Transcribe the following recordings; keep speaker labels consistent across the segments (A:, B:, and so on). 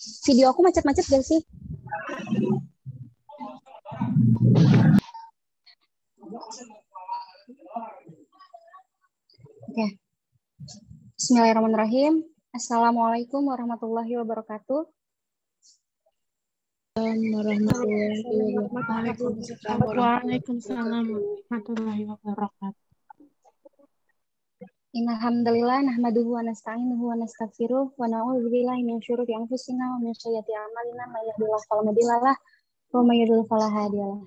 A: Video aku macet-macet gak sih? Oke. Bismillahirrahmanirrahim. Assalamualaikum warahmatullahi wabarakatuh.
B: Waalaikumsalam warahmatullahi wabarakatuh.
A: Innal hamdalillah nahmaduhu wa nasta'inuhu wa nastaghfiruh wa na'udzu billahi min syururi anfusina wa min sayyiati a'malina may yahdihillahu fala mudilla lahu wa may yudlil fala hadiya lahu.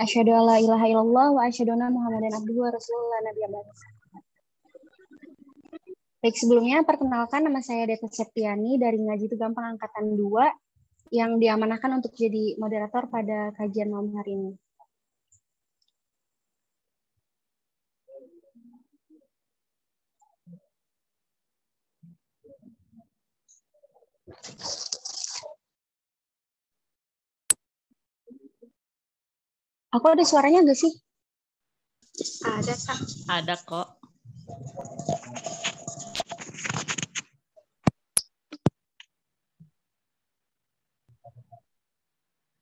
A: Asyhadu an la ilaha illallah wa asyhadu anna Muhammadan abduhu wa rasuluhu la nabiyya ba'da. Baik, sebelumnya perkenalkan, nama saya Deta Septiani dari Ngaji Itu Gampang Angkatan 2 yang diamanahkan untuk jadi moderator pada kajian malam hari ini. Aku ada suaranya nggak sih?
B: Ada, Kak. Ada kok.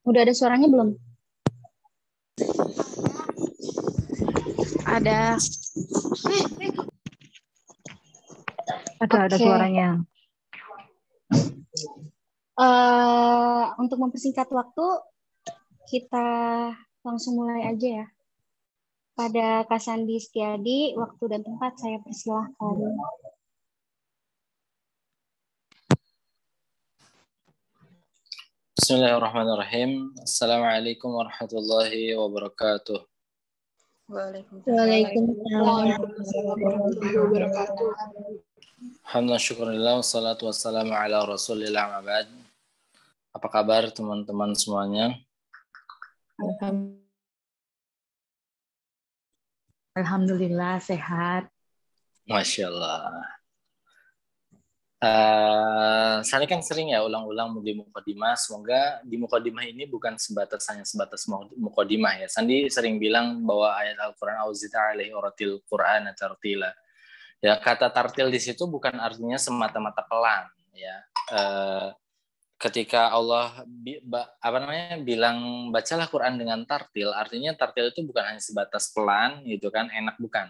A: Udah ada suaranya belum?
B: Ada.
C: Ada suaranya.
A: Untuk mempersingkat waktu, kita langsung mulai aja ya. Pada Kak Sandi Setiadi, waktu dan tempat saya persilahkan.
D: Bismillahirrahmanirrahim. Assalamualaikum warahmatullahi wabarakatuh.
A: Waalaikumsalam warahmatullahi wabarakatuh.
D: Alhamdulillah, syukurillah, wassalatu wassalamu ala rasulillah ma'bad. Apa kabar teman-teman semuanya?
C: Alhamdulillah sehat.
D: Masya Allah. Saya kan sering ya ulang-ulang di Muqaddimah. Semoga di Muqaddimah ini bukan hanya sebatas Muqaddimah ya. Sandi sering bilang bahwa ayat Al-Quran auzita alaihi uratil Qur'an tartila. Ya, kata tartil di situ bukan artinya semata-mata pelan ya. Ketika Allah bilang bacalah Quran dengan tartil, artinya tartil itu bukan hanya sebatas pelan gitu kan, enak, bukan.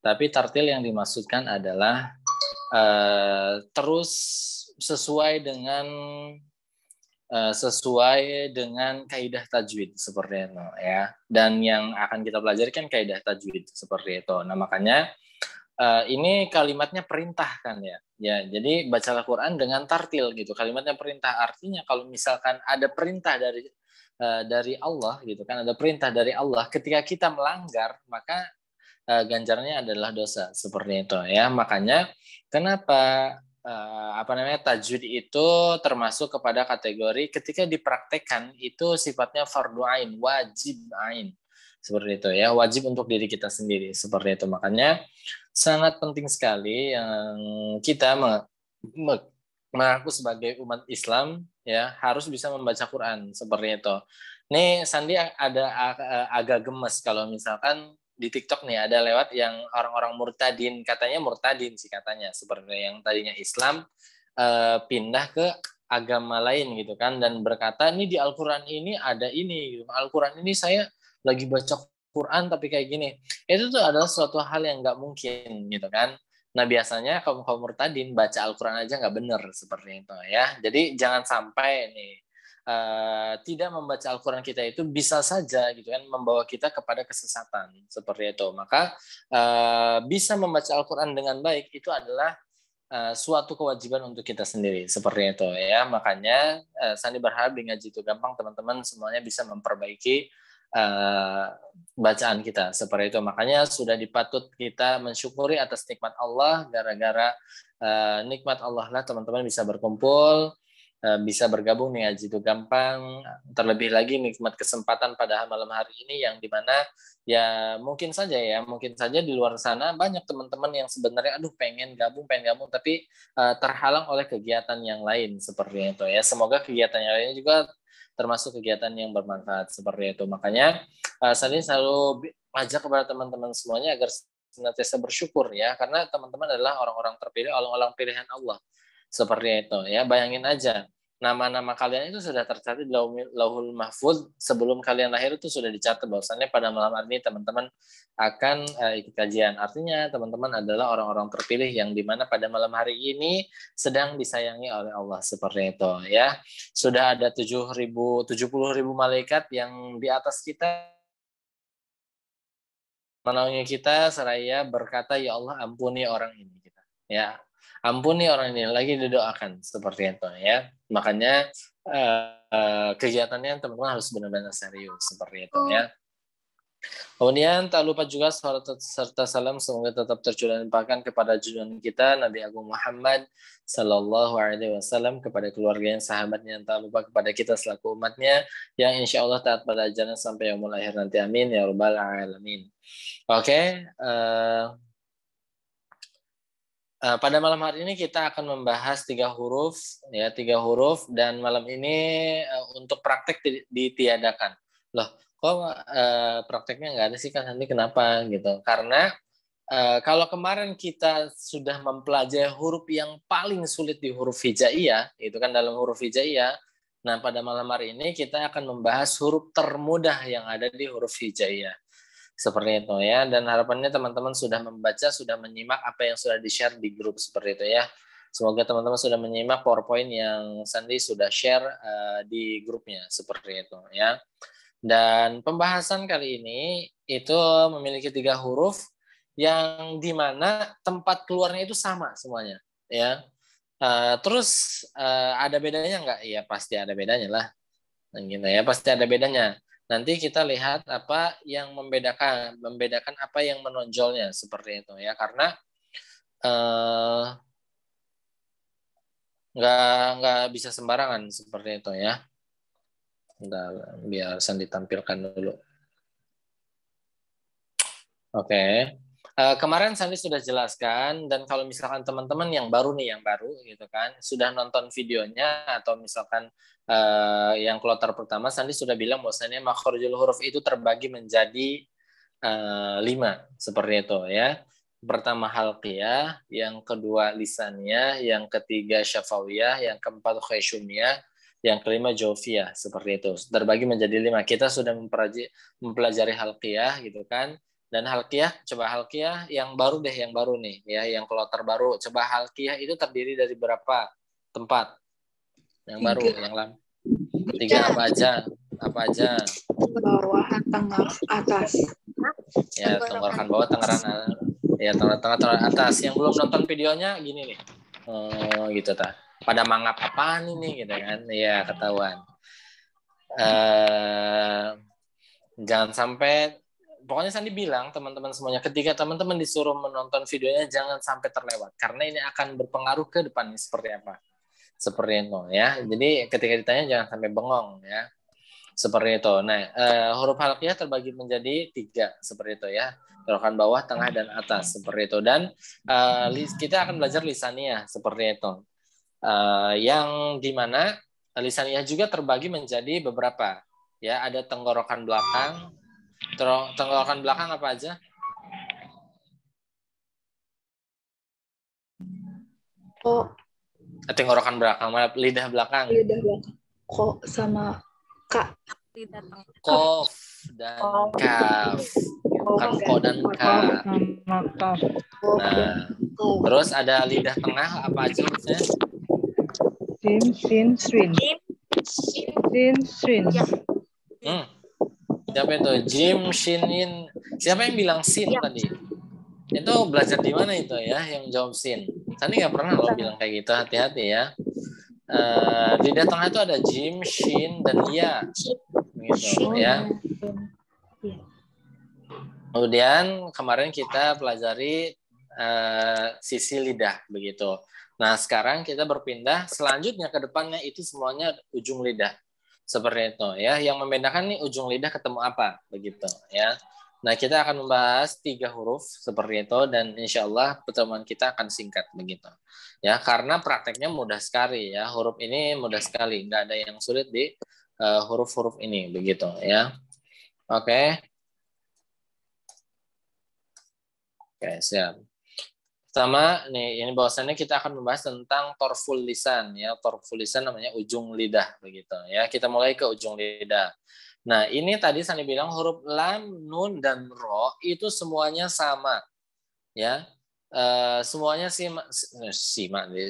D: Tapi tartil yang dimaksudkan adalah terus sesuai dengan kaidah tajwid seperti itu ya. Dan yang akan kita pelajari kan kaidah tajwid seperti itu. Nah, makanya ini kalimatnya perintah kan ya. Ya, jadi bacalah Quran dengan tartil gitu. Kalimatnya perintah, artinya kalau misalkan ada perintah dari Allah gitu kan, ada perintah dari Allah, ketika kita melanggar maka ganjarannya adalah dosa seperti itu ya. Makanya kenapa tajwid itu termasuk kepada kategori ketika dipraktekkan itu sifatnya fardu ain, wajib ain. Seperti itu ya, wajib untuk diri kita sendiri seperti itu. Makanya sangat penting sekali yang kita mengaku sebagai umat Islam ya, harus bisa membaca Quran seperti itu. Nih Sandi ada agak gemes kalau misalkan di TikTok nih ada lewat yang orang-orang murtadin, katanya murtadin sih katanya, seperti yang tadinya Islam pindah ke agama lain gitu kan, dan berkata ini di Al-Quran ini ada ini gitu. Al-Quran ini saya lagi baca Quran tapi kayak gini. Itu tuh adalah suatu hal yang nggak mungkin gitu kan. Nah, biasanya kaum murtadin baca Al-Quran aja nggak benar seperti itu ya. Jadi jangan sampai nih tidak membaca Al-Quran kita itu bisa saja gitu kan membawa kita kepada kesesatan seperti itu. Maka bisa membaca Al-Quran dengan baik itu adalah suatu kewajiban untuk kita sendiri seperti itu ya. Makanya Sandi berharap di Ngaji Itu Gampang teman-teman semuanya bisa memperbaiki bacaan kita seperti itu. Makanya sudah dipatut kita mensyukuri atas nikmat Allah. Gara-gara nikmat Allah lah teman-teman bisa berkumpul, bisa bergabung nih Ngaji Itu Gampang. Terlebih lagi nikmat kesempatan pada malam hari ini yang dimana ya mungkin saja di luar sana banyak teman-teman yang sebenarnya pengen gabung tapi terhalang oleh kegiatan yang lain seperti itu ya. Semoga kegiatan yang lainnya juga termasuk kegiatan yang bermanfaat seperti itu. Makanya saya selalu ajak kepada teman-teman semuanya agar senantiasa bersyukur ya, karena teman-teman adalah orang-orang terpilih, orang-orang pilihan Allah seperti itu ya. Bayangin aja nama-nama kalian itu sudah tercatat di Lauhul Mahfuz. Sebelum kalian lahir itu sudah dicatat bahwasannya pada malam hari ini teman-teman akan ikut kajian. Artinya teman-teman adalah orang-orang terpilih yang dimana pada malam hari ini sedang disayangi oleh Allah seperti itu ya. Sudah ada 70.000 malaikat yang di atas kita menaungi kita seraya berkata, ya Allah ampuni orang ini kita ya. Ampuni orang ini, lagi didoakan seperti itu ya. Makanya kegiatannya teman-teman harus benar-benar serius seperti itu ya. Kemudian tak lupa juga salawat serta salam semoga tetap tercurah dan limpahkan kepada junjungan kita Nabi Agung Muhammad Sallallahu Alaihi Wasallam, kepada keluarganya, sahabatnya, tak lupa kepada kita selaku umatnya yang insya Allah taat pada ajaran sampai yaumul akhir nanti. Amin ya rabbal alamin. Oke. Pada malam hari ini kita akan membahas 3 huruf ya, 3 huruf, dan malam ini untuk praktek ditiadakan. Loh, kok prakteknya nggak ada sih kan nanti, kenapa gitu? Karena kalau kemarin kita sudah mempelajari huruf yang paling sulit di huruf hijaiyah, itu kan dalam huruf hijaiyah. Nah, pada malam hari ini kita akan membahas huruf termudah yang ada di huruf hijaiyah. Seperti itu ya, dan harapannya teman-teman sudah membaca, sudah menyimak apa yang sudah di-share di grup seperti itu ya. Semoga teman-teman sudah menyimak PowerPoint yang Sandi sudah share di grupnya seperti itu ya. Dan pembahasan kali ini itu memiliki 3 huruf yang dimana tempat keluarnya itu sama semuanya ya. Terus ada bedanya nggak? Ya pasti ada bedanya lah. Gitu ya, pasti ada bedanya. Nanti kita lihat apa yang membedakan apa yang menonjolnya seperti itu ya, karena nggak bisa sembarangan seperti itu ya. Bentar, biar Sandi tampilkan dulu. Oke. Kemarin Sandi sudah jelaskan, dan kalau misalkan teman-teman yang baru gitu kan, sudah nonton videonya atau misalkan yang kloter pertama, Sandi sudah bilang bahwasanya makhrajul huruf itu terbagi menjadi 5 seperti itu ya. Pertama halqiyah, yang kedua lisaniyah, yang ketiga syafawiyah, yang keempat khayshumiyah, yang kelima jawfiyah, seperti itu. Terbagi menjadi 5. Kita sudah mempelajari halqiyah gitu kan. Dan halqiyah, coba halqiyah yang baru deh, yang baru nih ya, yang kloter baru. Coba halqiyah itu terdiri dari berapa tempat? Yang baru, yang lama. 3 apa aja? Apa aja?
B: Bawah, tengah, atas.
D: Ya, tenggorokan bawah, tenggorokan ya, tengah atas. Yang belum nonton videonya gini nih. Gitu ta. Pada mangap apaan ini gitu kan? Ya, ketahuan. Jangan sampai, pokoknya Sandi bilang teman-teman semuanya, ketika teman-teman disuruh menonton videonya jangan sampai terlewat, karena ini akan berpengaruh ke depannya seperti apa. Seperti itu ya. Jadi ketika ditanya jangan sampai bengong ya. Seperti itu. Nah, huruf halqiyah terbagi menjadi 3 seperti itu ya. Tenggorokan bawah, tengah, dan atas seperti itu. Dan kita akan belajar lisaniyah seperti itu. Yang dimana lisaniyah juga terbagi menjadi beberapa. Ya, ada tenggorokan belakang. Tenggorokan belakang apa aja?
B: Oh.
D: Tenggorokan belakang, lidah belakang.
B: Lidah belakang. Ko sama K.
D: Kof dan kaf. Bukan ko dan ka. Nah, terus ada lidah tengah apa aja hurufnya?
C: Sin, sin, swin. Sin, swin.
D: Siapa itu? Jim, Shinin. Siapa yang bilang sin tadi? Itu belajar di mana itu ya? Yang jawab sin. Sandi nggak pernah lo bilang kayak gitu. Hati-hati ya. Lidah tengah itu ada Jim, Shin, dan Ya. Gitu ya. Kemudian kemarin kita pelajari sisi lidah begitu. Nah, sekarang kita berpindah selanjutnya ke depannya itu semuanya ujung lidah. Seperti itu ya. Yang membedakan nih ujung lidah ketemu apa begitu ya. Nah, kita akan membahas 3 huruf seperti itu, dan insya Allah pertemuan kita akan singkat begitu. Ya, karena prakteknya mudah sekali ya. Huruf ini mudah sekali, nggak ada yang sulit di huruf-huruf ini begitu ya. Oke. Oke, siap. Pertama nih, ini bahwasannya kita akan membahas tentang torful lisan ya. Torful lisan namanya ujung lidah begitu ya. Kita mulai ke ujung lidah. Nah, ini tadi Sani bilang huruf lam, nun dan ro itu semuanya sama ya. Semuanya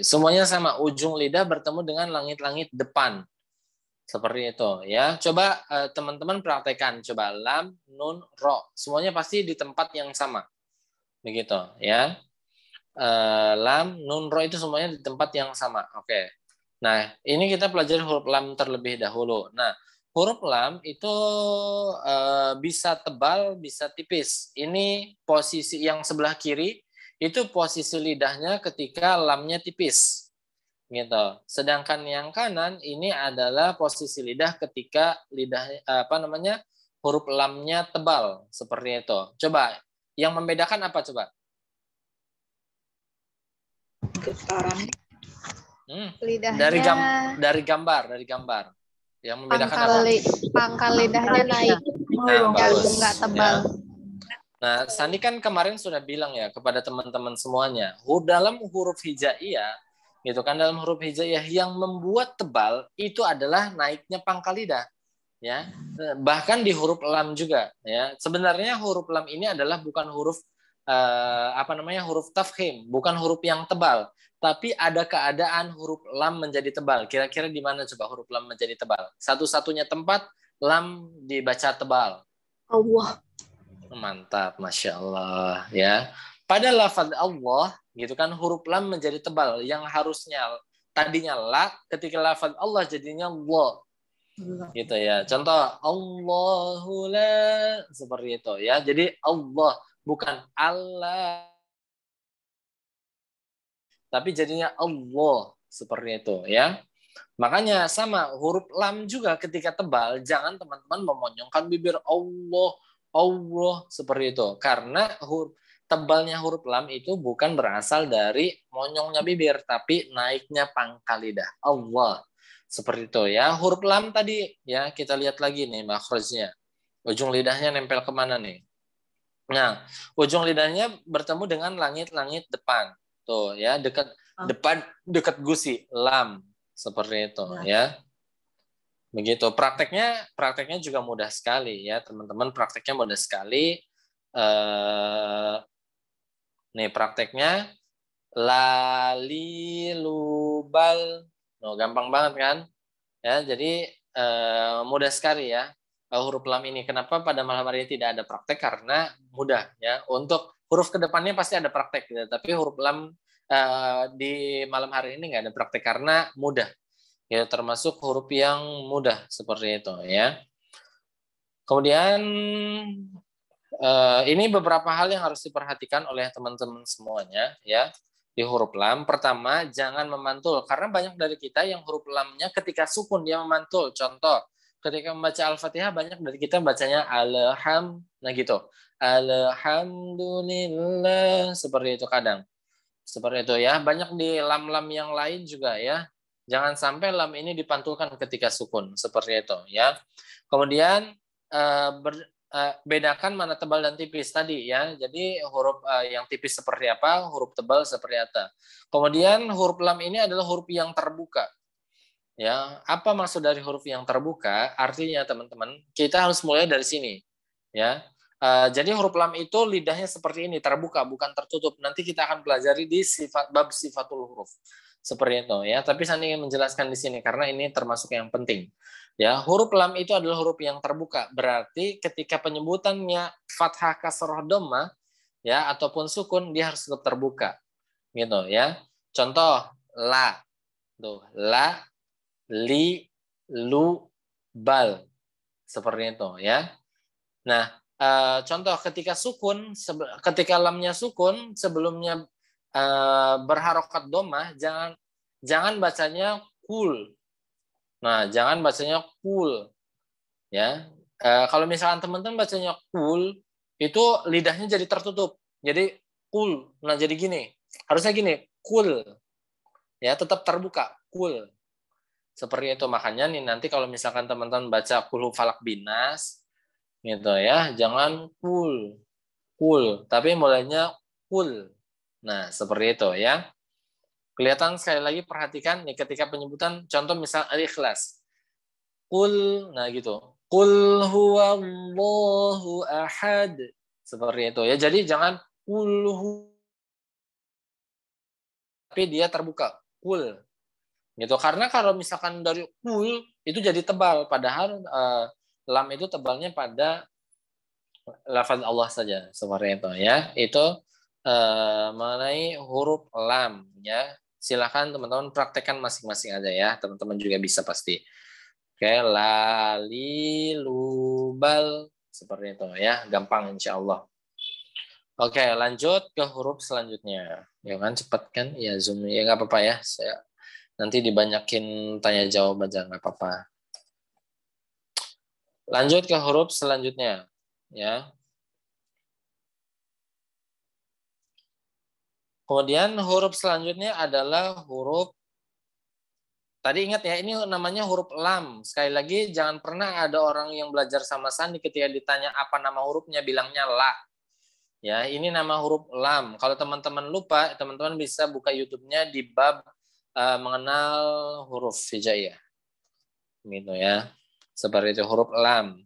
D: semuanya sama, ujung lidah bertemu dengan langit-langit depan. Seperti itu ya. Coba teman-teman praktekkan, coba lam, nun, ro. Semuanya pasti di tempat yang sama. Begitu ya. Lam, nun, ro itu semuanya di tempat yang sama. Oke. Nah, ini kita pelajari huruf lam terlebih dahulu. Nah, huruf lam itu bisa tebal, bisa tipis. Ini posisi yang sebelah kiri itu posisi lidahnya ketika lamnya tipis. Gitu. Sedangkan yang kanan ini adalah posisi lidah ketika lidah huruf lamnya tebal seperti itu. Coba yang membedakan apa coba?
B: Getaran.
A: Lidahnya
D: Dari gambar. Yang membedakan apa?
A: Pangkal lidahnya naik.
D: Nah, bagus.
A: Enggak tebal.
D: Ya. Nah, Sandi kan kemarin sudah bilang ya kepada teman-teman semuanya, dalam huruf hijaiyah, gitu kan, dalam huruf hijaiyah yang membuat tebal itu adalah naiknya pangkal lidah, ya. Bahkan di huruf lam juga, ya. Sebenarnya huruf lam ini adalah bukan huruf huruf tafkhim, bukan huruf yang tebal, tapi ada keadaan huruf lam menjadi tebal. Kira-kira di mana coba huruf lam menjadi tebal? Satu-satunya tempat lam dibaca tebal.
B: Allah.
D: Mantap, Masya Allah ya. Pada lafaz Allah gitu kan huruf lam menjadi tebal yang harusnya tadinya la, ketika lafaz Allah jadinya wa gitu ya. Contoh Allahu la, seperti itu ya. Jadi Allah bukan Allah, tapi jadinya Allah seperti itu ya. Makanya sama huruf lam juga ketika tebal jangan teman-teman memonyongkan bibir Allah seperti itu, karena tebalnya huruf lam itu bukan berasal dari monyongnya bibir, tapi naiknya pangkal lidah. Allah seperti itu ya. Huruf lam tadi ya kita lihat lagi nih makhrajnya. Ujung lidahnya nempel kemana nih? Nah, ujung lidahnya bertemu dengan langit-langit depan. Tuh ya, dekat gusi, lam seperti itu ya. Begitu. Prakteknya juga mudah sekali ya, teman-teman. Prakteknya mudah sekali. Nih prakteknya lali lubal. Gampang banget kan? Ya, jadi mudah sekali ya. Huruf lam ini. Kenapa pada malam hari ini tidak ada praktek? Karena mudah ya. Untuk huruf kedepannya pasti ada praktek, gitu. Tapi huruf lam di malam hari ini nggak ada praktek karena mudah. Ya, termasuk huruf yang mudah seperti itu ya. Kemudian ini beberapa hal yang harus diperhatikan oleh teman-teman semuanya ya di huruf lam. Pertama, jangan memantul karena banyak dari kita yang huruf lamnya ketika sukun dia memantul. Contoh, ketika membaca Al-Fatihah banyak dari kita bacanya nah gitu. Alhamdulillah seperti itu kadang. Seperti itu ya. Banyak di lam-lam yang lain juga ya. Jangan sampai lam ini dipantulkan ketika sukun seperti itu ya. Kemudian bedakan mana tebal dan tipis tadi ya. Jadi huruf yang tipis seperti apa, huruf tebal seperti apa. Kemudian huruf lam ini adalah huruf yang terbuka. Ya, apa maksud dari huruf yang terbuka? Artinya teman-teman, kita harus mulai dari sini ya. Jadi huruf lam itu lidahnya seperti ini, terbuka bukan tertutup. Nanti kita akan pelajari di bab sifatul huruf. Seperti itu ya, tapi saya ingin menjelaskan di sini karena ini termasuk yang penting. Ya, huruf lam itu adalah huruf yang terbuka. Berarti ketika penyebutannya fathah kasroh dhammah ya ataupun sukun dia harus tetap terbuka. Gitu ya. Contoh la. Tuh, la, li, lu, bal. Seperti itu ya. Nah, contoh ketika sukun, ketika lamnya sukun sebelumnya berharokat dhammah, jangan bacanya kul. Nah, jangan bacanya kul. Ya. Kalau misalkan teman-teman bacanya kul, itu lidahnya jadi tertutup. Jadi kul. Nah, jadi gini. Harusnya gini, kul. Ya, tetap terbuka, kul. Seperti itu. Makanya nih nanti kalau misalkan teman-teman baca kul falak binas gitu ya, jangan kul. Kul, tapi mulainya kul. Nah, seperti itu ya. Kelihatan sekali lagi, perhatikan nih ketika penyebutan, contoh misal Al-Ikhlas. Qul, nah gitu. Qul huwallahu ahad. Seperti itu ya. Jadi jangan qul tapi dia terbuka. Qul. Gitu. Karena kalau misalkan dari qul itu jadi tebal, padahal lam itu tebalnya pada lafaz Allah saja, seperti itu ya. Itu mengenai huruf lam ya. Silakan teman-teman praktekkan masing-masing aja ya. Teman-teman juga bisa pasti. Oke, lali lubal seperti itu ya. Gampang insya Allah. Oke, lanjut ke huruf selanjutnya. Ya kan cepat kan? Ya Zoom ya nggak apa-apa ya. Saya nanti dibanyakin tanya jawab aja nggak apa-apa. Lanjut ke huruf selanjutnya ya. Kemudian huruf selanjutnya adalah huruf, tadi ingat ya, ini namanya huruf lam. Sekali lagi, jangan pernah ada orang yang belajar sama Sandi ketika ditanya apa nama hurufnya, bilangnya la. Ya, ini nama huruf lam. Kalau teman-teman lupa, teman-teman bisa buka YouTube-nya di bab mengenal huruf hijaiyah. Gitu ya. Seperti itu, huruf lam.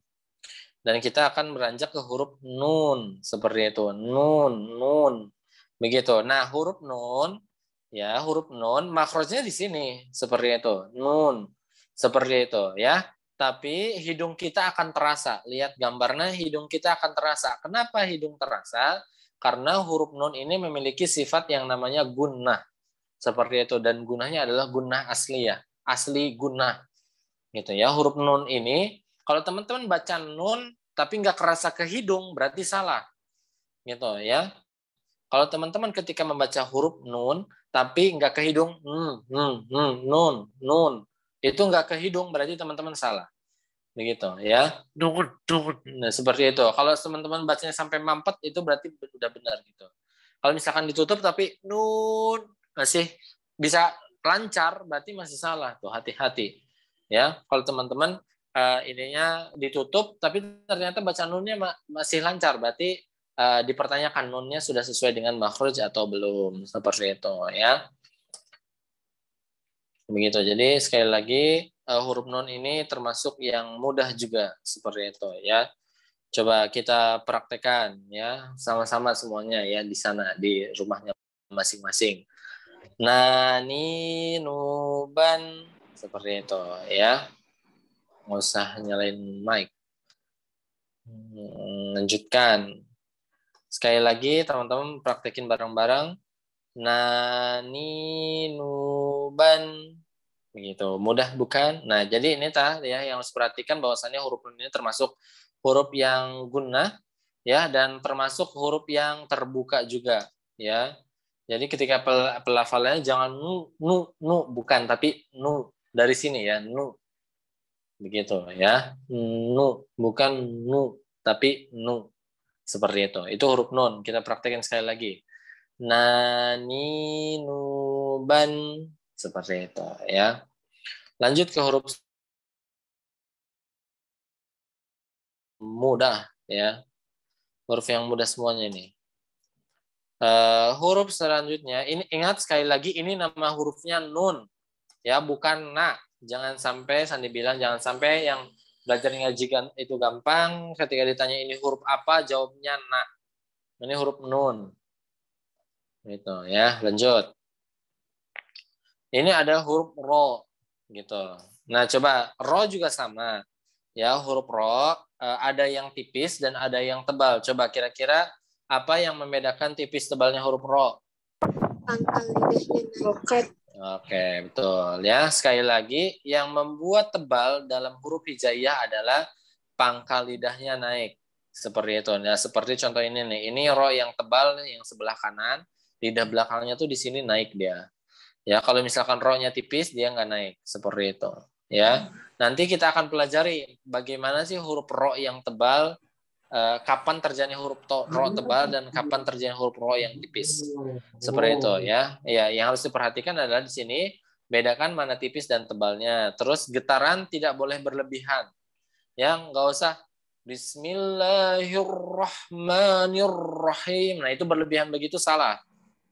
D: Dan kita akan beranjak ke huruf nun. Seperti itu, nun, nun. Begitu. Nah, huruf nun, ya huruf nun, makrojnya di sini seperti itu, nun, seperti itu, ya. Tapi hidung kita akan terasa. Lihat gambarnya, hidung kita akan terasa. Kenapa hidung terasa? Karena huruf nun ini memiliki sifat yang namanya gunnah, seperti itu. Dan gunnahnya adalah gunnah asli ya, asli gunnah, gitu ya. Huruf nun ini, kalau teman-teman baca nun tapi nggak kerasa ke hidung, berarti salah, gitu ya. Kalau teman-teman ketika membaca huruf nun, tapi nggak ke hidung, nun, itu nggak ke hidung, berarti teman-teman salah. Begitu ya. Nah, seperti itu. Kalau teman-teman bacanya sampai mampet, itu berarti udah benar gitu. Kalau misalkan ditutup tapi nun masih bisa lancar, berarti masih salah tuh. Hati-hati. Ya, kalau teman-teman ininya ditutup, tapi ternyata baca nunnya masih lancar, berarti dipertanyakan nunnya sudah sesuai dengan makhraj atau belum, seperti itu ya. Begitu. Jadi sekali lagi huruf nun ini termasuk yang mudah juga, seperti itu ya. Coba kita praktekkan ya sama-sama semuanya ya di sana di rumahnya masing-masing. Nani nuban seperti itu ya. Nggak usah nyalain mic. Lanjutkan. Sekali lagi teman-teman praktekin bareng-bareng. Nani nuban. Begitu. Mudah bukan? Nah, jadi ini ya yang harus perhatikan bahwasannya huruf nun ini termasuk huruf yang gunnah ya, dan termasuk huruf yang terbuka juga ya. Jadi ketika pelafalannya jangan nu bukan, tapi nu dari sini ya, nu. Begitu ya. Nu bukan nu tapi nu. Seperti itu. Itu huruf nun. Kita praktekin sekali lagi. Nani nuban. Seperti itu ya. Lanjut ke huruf mudah ya. Huruf yang mudah semuanya ini. Huruf selanjutnya, ini ingat sekali lagi ini nama hurufnya nun. Ya, bukan na. Jangan sampai Sandi bilang jangan sampai yang belajar ngaji itu gampang, ketika ditanya ini huruf apa, jawabnya na. Ini huruf nun. Gitu ya, lanjut. Ini ada huruf ro gitu. Nah, coba ro juga sama. Ya, huruf ro ada yang tipis dan ada yang tebal. Coba kira-kira apa yang membedakan tipis tebalnya huruf ro?
B: Pangkal lidahnya naik.
D: Oke, betul ya. Sekali lagi, yang membuat tebal dalam huruf hijaiyah adalah pangkal lidahnya naik. Seperti itu. Nah, seperti contoh ini nih. Ini ro yang tebal yang sebelah kanan, lidah belakangnya tuh di sini naik dia. Ya, kalau misalkan ro-nya tipis dia nggak naik. Seperti itu. Ya. Nanti kita akan pelajari bagaimana sih huruf ro yang tebal, kapan terjadi huruf ro tebal dan kapan terjadi huruf ro yang tipis. Seperti itu ya. Ya, yang harus diperhatikan adalah di sini bedakan mana tipis dan tebalnya. Terus getaran tidak boleh berlebihan. Ya, nggak usah Bismillahirrahmanirrahim. Nah, itu berlebihan begitu salah.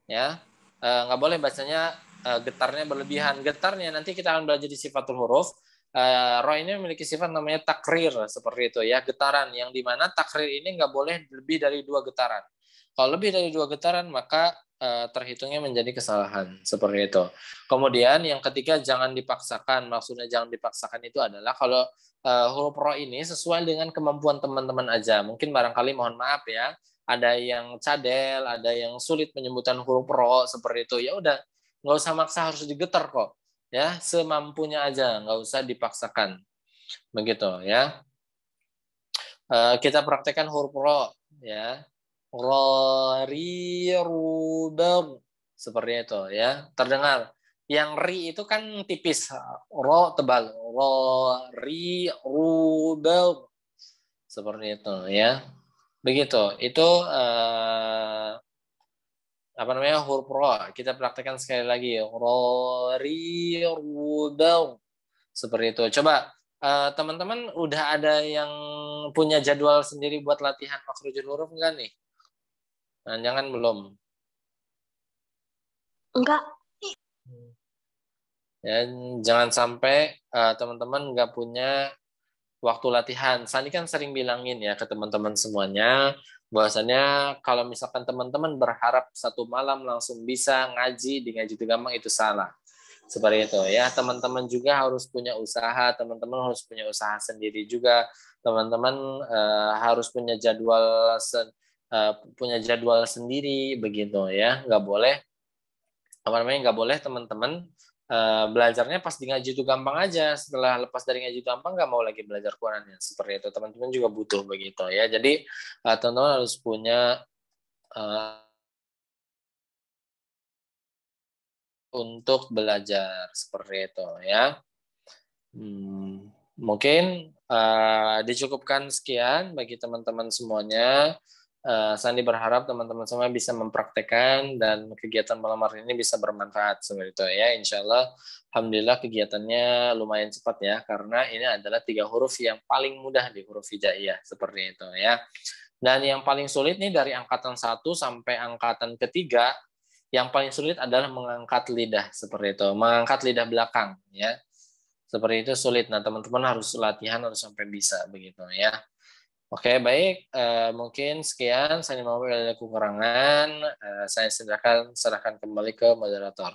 D: ya. Nggak boleh bacanya getarnya berlebihan. Getarnya nanti kita akan belajar di sifatul huruf. Ro ini memiliki sifat namanya takrir seperti itu ya, getaran yang dimana takrir ini nggak boleh lebih dari 2 getaran. Kalau lebih dari 2 getaran maka terhitungnya menjadi kesalahan seperti itu. Kemudian yang ketiga jangan dipaksakan. Maksudnya jangan dipaksakan itu adalah kalau huruf ro ini sesuai dengan kemampuan teman-teman aja. Mungkin barangkali mohon maaf ya, ada yang cadel, ada yang sulit menyebutkan huruf ro seperti itu. Ya udah, nggak usah maksa harus digetar kok. Ya, semampunya aja, nggak usah dipaksakan. Begitu ya. Kita praktekkan huruf ro ya. Ro, ri, ru, ber. Seperti itu ya. Terdengar. Yang ri itu kan tipis, ro tebal. Ro, ri, ru, ber. Seperti itu ya. Begitu. Itu apa namanya huruf ro. Kita praktekkan sekali lagi. Ro, ri, ru, ber. Seperti itu. Coba teman-teman udah ada yang punya jadwal sendiri buat latihan makhrujul huruf enggak nih? Nah, jangan belum.
B: Enggak.
D: Ya, jangan sampai teman-teman nggak punya waktu latihan. Sandi kan sering bilangin ya ke teman-teman semuanya, bahwasannya kalau misalkan teman-teman berharap satu malam langsung bisa ngaji di Ngaji Itu Gampang itu salah. Seperti itu ya, teman-teman juga harus punya usaha, teman-teman harus punya usaha sendiri juga, teman-teman harus punya jadwal sendiri begitu ya, nggak boleh teman-teman belajarnya pas di Ngaji Itu Gampang aja, setelah lepas dari Ngaji Itu Gampang nggak mau lagi belajar Qurannya, seperti itu. Teman-teman juga butuh begitu ya, jadi teman-teman harus punya untuk belajar seperti itu ya. Mungkin dicukupkan sekian bagi teman-teman semuanya. Sandi berharap teman-teman semua bisa mempraktekkan dan kegiatan malam hari ini bisa bermanfaat seperti itu ya. Insya Allah, alhamdulillah kegiatannya lumayan cepat ya, karena ini adalah 3 huruf yang paling mudah di huruf hijaiyah seperti itu ya. Dan yang paling sulit nih dari angkatan 1 sampai angkatan ketiga, yang paling sulit adalah mengangkat lidah seperti itu, mengangkat lidah belakang ya. Seperti itu sulit. Nah, teman-teman harus latihan harus sampai bisa begitu ya. Oke, baik. Mungkin sekian. Saya mau ada kekurangan. Saya serahkan kembali ke moderator.